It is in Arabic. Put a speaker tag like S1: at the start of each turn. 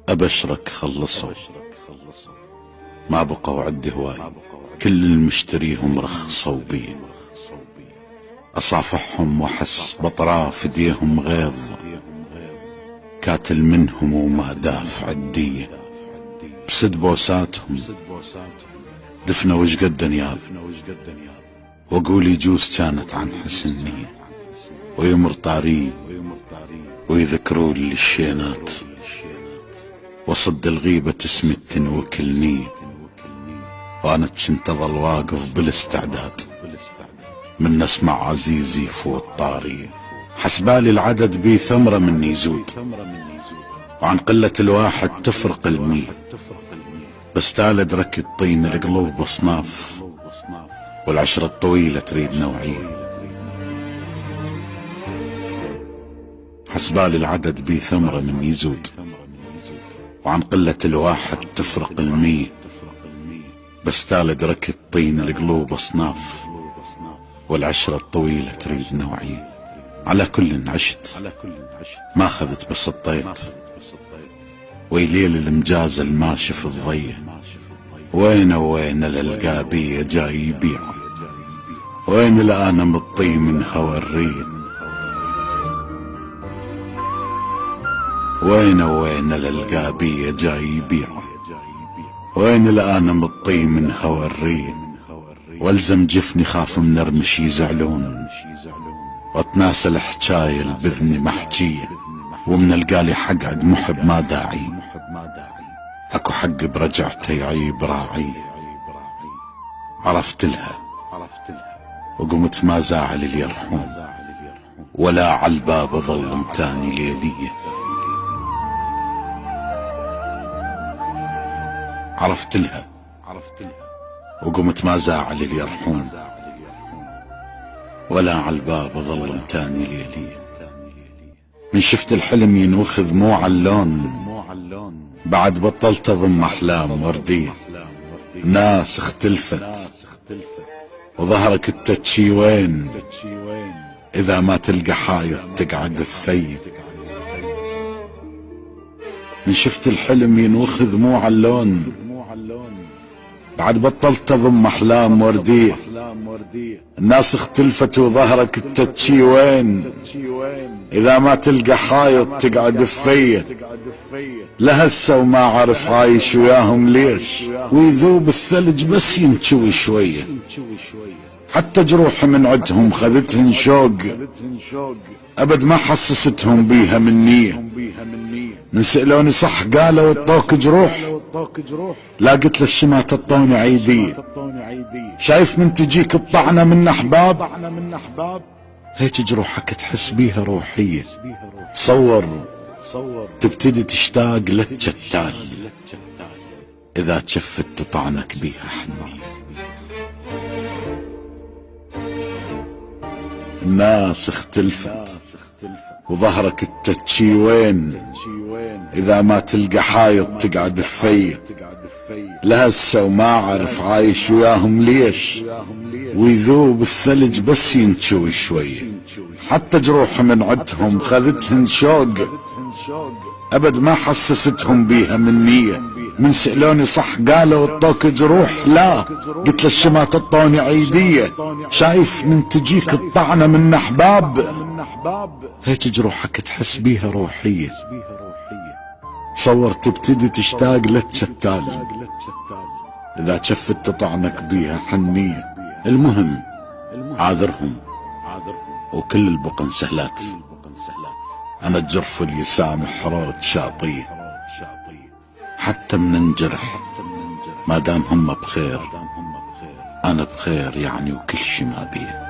S1: أبشرك خلصوا، ما بقوا عندي هواي، كل المشتريهم رخصوا بي. أصافحهم وأحس بأطراف ايديهم غيظ، كاتل منهم وما دافع الدية. بسد بوساتهم دفنوا وش قد نياب، واقول يجوز كانت عن حسن نية، ويمر طاري ويذكروا لي الشينات، وصد الغيبة تسمي تنوكلني، وانا كنت اظل واقف بالاستعداد من نسمع عزيزي فوت طاري. حسبالي العدد بي ثمرة مني يزود، وعن قلة الواحد تفرق المية، بس تعال ادرك الطين القلوب اصناف، والعشرة الطويلة تريد نوعية. حسبالي العدد بي ثمرة مني يزود، وعن قلة الواحد تفرق المية، بس تعال ادرك الطين القلوب اصناف، والعشرة الطويلة تريد نوعية. على كل عشت ما اخذت بس الطيط، ويليل المجاز الماشي في الضية، وين الالقابية جاي يبيع، وين الآن مطي من هوى الريح، وين الالقابية جاي يبيع، وين الآن مطي من هوى الريح. والزم جفني خاف من رمش يزعلون، واتناسى الحجاية البذني محجية، ومن القالي حق عد محب ما داعي، اكو حق برجعته يعيب راعي. عرفت لها وقمت ما زاعل اللي يرحم، ولا عالباب ظل تاني ليلية. عرفت لها وقمت ما زاعل اللي يرحم، ولا عالباب ظل تاني ليلية. من شفت الحلم ينوخذ مو عاللون، بعد بطلت اضم احلام وردية. ناس اختلفت وظهرك التتشي وين، اذا ما تلقى حايط تقعد في. من شفت الحلم ينوخذ مو عاللون، بعد بطلت اضم احلام وردية. الناس اختلفت وظهرك التتشي وين، اذا ما تلقى حايط تقعد فيه. لهسه وما عارف عايش وياهم ليش، ويذوب الثلج بس ينشوي شوية. حتى جروح من عدهم خذتهن شوق، ابد ما حسستهم بيها من نية. من سألوني صح قالوا الطوك جروح، لا قلت للشمات الطوني عيدية. شايف من تجيك الطعنة من احباب، هيك جروحك تحس بيها روحية. تصور تبتدي تشتاق للجتال، اذا تشفت تطعنك بيها حنية. الناس اختلفت وظهرك التتشي وين، اذا ما تلقى حايط تقعد فيه. لهسه وما عارف عايش وياهم ليش، ويذوب الثلج بس ينشوي شوية. حتى جروح من عدهم خذتهن شوق، ابد ما حسستهم بيها من نية. من سألوني صح قالوا الطوك جروح، لا قلت للشمات الطوني عيدية. شايف من تجيك الطعنة من احباب، هيك جروحك تحس بيها روحية. تصور تبتدي تشتاق للجتال، اذا شفت تطعنك بيها حنية. المهم عاذرهم وكل البقن سهلات، انا الجرف اللي يسامح رود شاطيه. حتى من انجرح ما دام هم بخير، انا بخير يعني، وكل شي ما بيه.